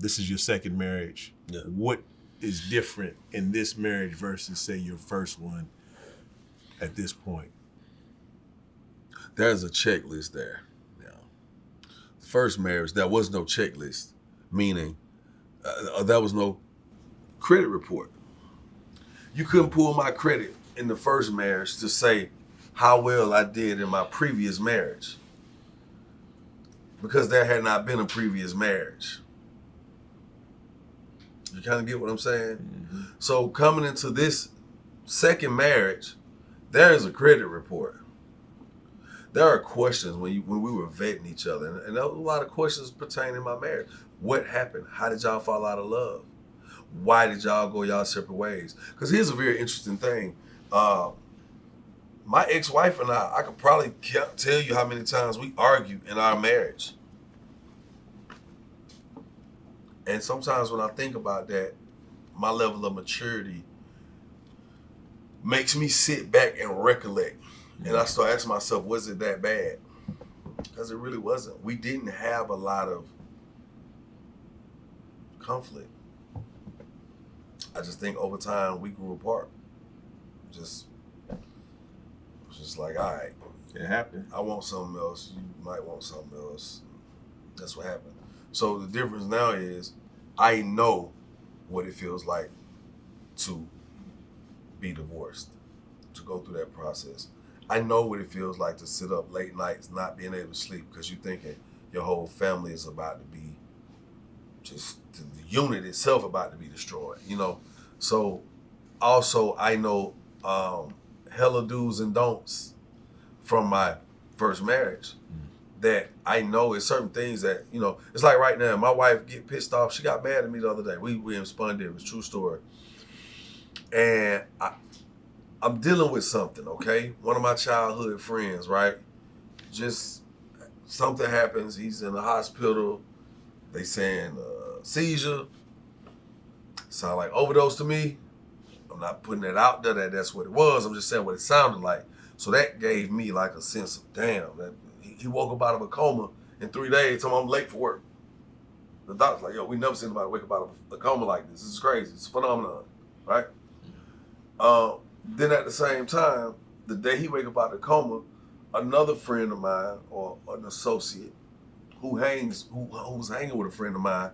This is your second marriage. Yeah. What is different in this marriage versus, say, your first one at this point? There's a checklist there. Yeah. The first marriage, there was no checklist, meaning there was no credit report. You couldn't pull my credit in the first marriage to say how well I did in my previous marriage because there had not been a previous marriage. You kind of get what I'm saying? Mm-hmm. So coming into this second marriage, there is a credit report. There are questions when we were vetting each other, and there was a lot of questions pertaining to my marriage. What happened? How did y'all fall out of love? Why did y'all go y'all separate ways? Because here's a very interesting thing. My ex-wife and I could probably tell you how many times we argued in our marriage. And sometimes when I think about that, my level of maturity makes me sit back and recollect. And I start asking myself, was it that bad? Because it really wasn't. We didn't have a lot of conflict. I just think over time we grew apart. Just like, all right, It happened. I want something else. You might want something else. That's what happened. So the difference now is I know what it feels like to be divorced, to go through that process. I know what it feels like to sit up late nights not being able to sleep because you're thinking your whole family is about to be just the unit itself about to be destroyed, you know. So also I know hella do's and don'ts from my first marriage that I know is certain things that, you know, it's like right now, my wife get pissed off. She got mad at me the other day. We in spun it. It was a true story. And I'm dealing with something, okay? One of my childhood friends, right? Just something happens. He's in the hospital. They saying seizure. Sound like overdose to me. I'm not putting that out there that that's what it was. I'm just saying what it sounded like. So that gave me like a sense of, damn, that he woke up out of a coma in 3 days. Told me I'm late for work. The doctor's like, yo, we never seen anybody wake up out of a coma like this. This is crazy. It's a phenomenon, right? Then at the same time, the day he wake up out of the coma, another friend of mine or an associate who was hanging with a friend of mine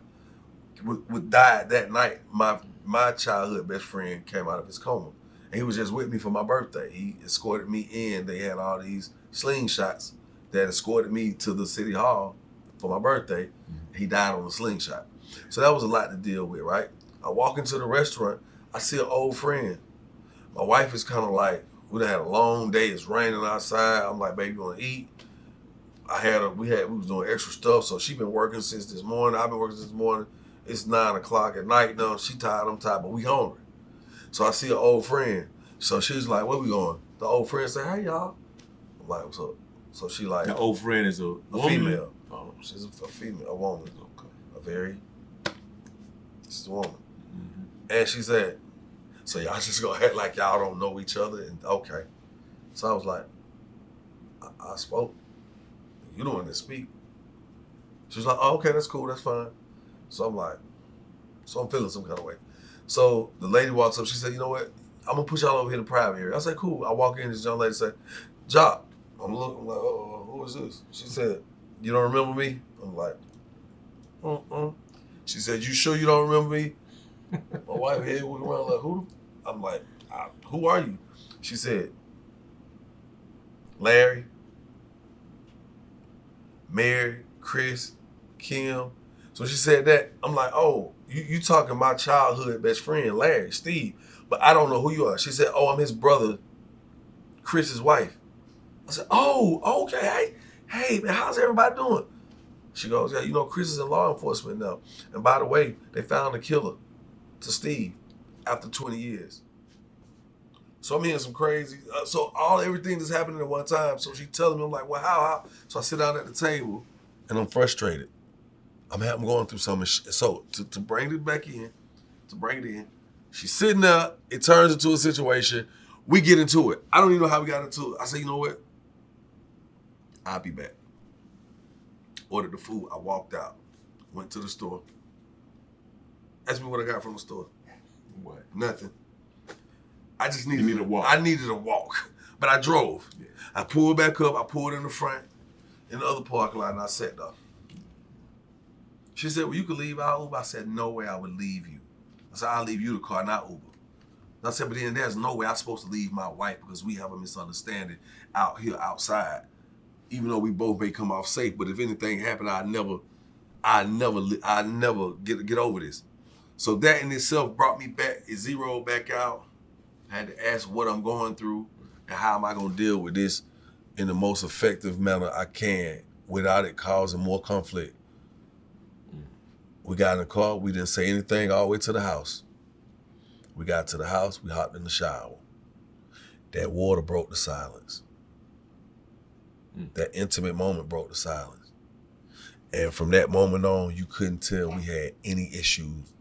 would die that night. My childhood best friend came out of his coma. And he was just with me for my birthday. He escorted me in. They had all these slingshots that escorted me to the city hall for my birthday. He died on a slingshot. So that was a lot to deal with, right? I walk into the restaurant. I see an old friend. My wife is kind of like, we done had a long day. It's raining outside. I'm like, baby, you want to eat? We was doing extra stuff. So she been working since this morning. I've been working since this morning. It's 9 o'clock at night now. She tired, I'm tired, but we hungry. So I see an old friend. So she's like, where we going? The old friend say, hey, y'all. I'm like, what's up? So she like, The old friend is a female. Oh. She's a female, a woman. Okay. She's a woman. Mm-hmm. And she said, so y'all just gonna act like y'all don't know each other? And okay. So I was like, I spoke. You don't want to speak. She was like, oh, okay, that's cool, that's fine. So I'm like, so I'm feeling some kind of way. So the lady walks up, she said, you know what? I'm gonna put y'all over here in the private area. I said, cool. I walk in, this young lady said, Jock. I'm looking, I'm like, oh, who is this? She said, you don't remember me? I'm like, She said, you sure you don't remember me? My wife head went around like, who? I'm like, who are you? She said, Larry, Mary, Chris, Kim. So she said that. I'm like, oh, you talking my childhood best friend, Larry, Steve. But I don't know who you are. She said, oh, I'm his brother, Chris's wife. I said, oh, okay. Hey, man, how's everybody doing? She goes, yeah, you know, Chris is in law enforcement now. And by the way, they found the killer to Steve after 20 years. So I'm hearing some crazy, so everything that's happening at one time. So she telling me, I'm like, well, how? So I sit down at the table and I'm frustrated. I'm going through something. So to bring it back in, she's sitting there, it turns into a situation. We get into it. I don't even know how we got into it. I say, you know what? I'll be back. Ordered the food. I walked out, went to the store, Ask me what I got from the store. What? Nothing. I just You need to walk. I needed to walk, but I drove. Yeah. I pulled back up. I pulled in the front, in the other parking lot, and I sat down. She said, "Well, you could leave our Uber." I said, "No way I would leave you." I said, "I'll leave you the car, not Uber." And I said, "But then there's no way I'm supposed to leave my wife because we have a misunderstanding out here outside. Even though we both may come off safe, but if anything happened, I never get over this." So that in itself brought me back. It zeroed back out. I had to ask what I'm going through and how am I going to deal with this in the most effective manner I can without it causing more conflict. We got in the car. We didn't say anything all the way to the house. We got to the house. We hopped in the shower. That water broke the silence. That intimate moment broke the silence. And from that moment on, you couldn't tell we had any issues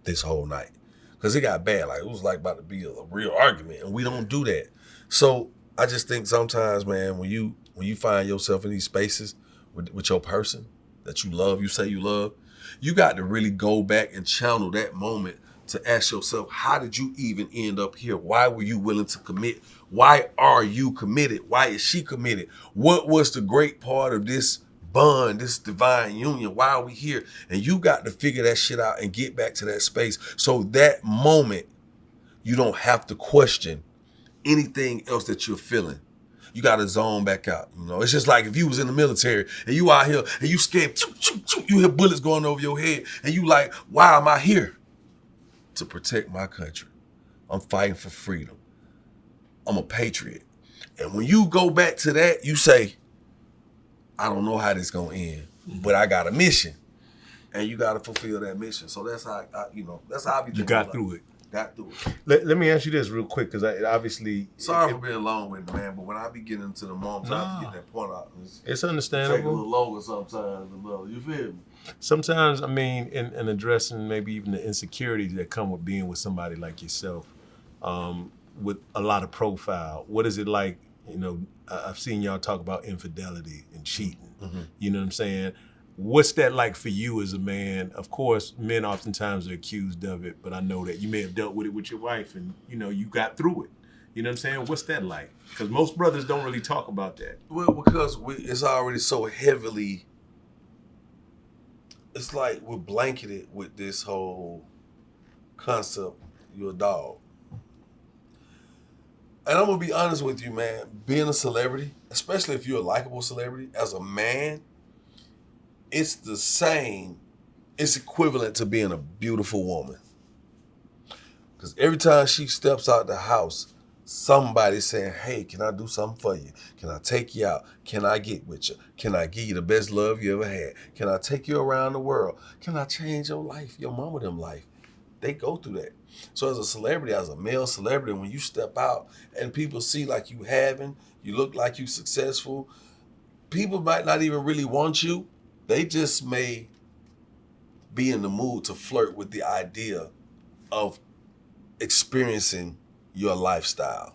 this whole night. Because it got bad. Like, it was like about to be a real argument. And we don't do that. So I just think sometimes, man, when you find yourself in these spaces with your person that you love, you say you love, you got to really go back and channel that moment to ask yourself, how did you even end up here? Why were you willing to commit? Why are you committed? Why is she committed? What was the great part of this bond, this divine union? Why are we here? And you got to figure that shit out and get back to that space. So that moment, you don't have to question anything else that you're feeling. You got to zone back out. You know, it's just like if you was in the military and you out here and you scared, you hear bullets going over your head and you like, why am I here? To protect my country. I'm fighting for freedom. I'm a patriot. And when you go back to that, you say, I don't know how this gonna end, but I got a mission. And you got to fulfill that mission. So that's how, that's how I be thinking. You got through it. Got through it. Let me ask you this real quick, because obviously... Sorry for being long-winded, man, but when I be getting into the moments, I have to get that point out. It's Take a understandable. little longer sometimes, you feel me? Sometimes, I mean, in addressing maybe even the insecurities that come with being with somebody like yourself, with a lot of profile, what is it like? You know, I've seen y'all talk about infidelity and cheating. Mm-hmm. You know what I'm saying? What's that like for you as a man? Of course, men oftentimes are accused of it, but I know that you may have dealt with it with your wife and, you got through it. You know what I'm saying? What's that like? Because most brothers don't really talk about that. Well, because it's already so heavily, it's like we're blanketed with this whole concept, you're a dog. And I'm going to be honest with you, man, being a celebrity, especially if you're a likable celebrity, as a man, it's the same, it's equivalent to being a beautiful woman. Because every time she steps out the house, somebody's saying, hey, can I do something for you? Can I take you out? Can I get with you? Can I give you the best love you ever had? Can I take you around the world? Can I change your life, your mama them life? They go through that. So as a celebrity, as a male celebrity, when you step out and people see like you you look like you successful, people might not even really want you. They just may be in the mood to flirt with the idea of experiencing your lifestyle.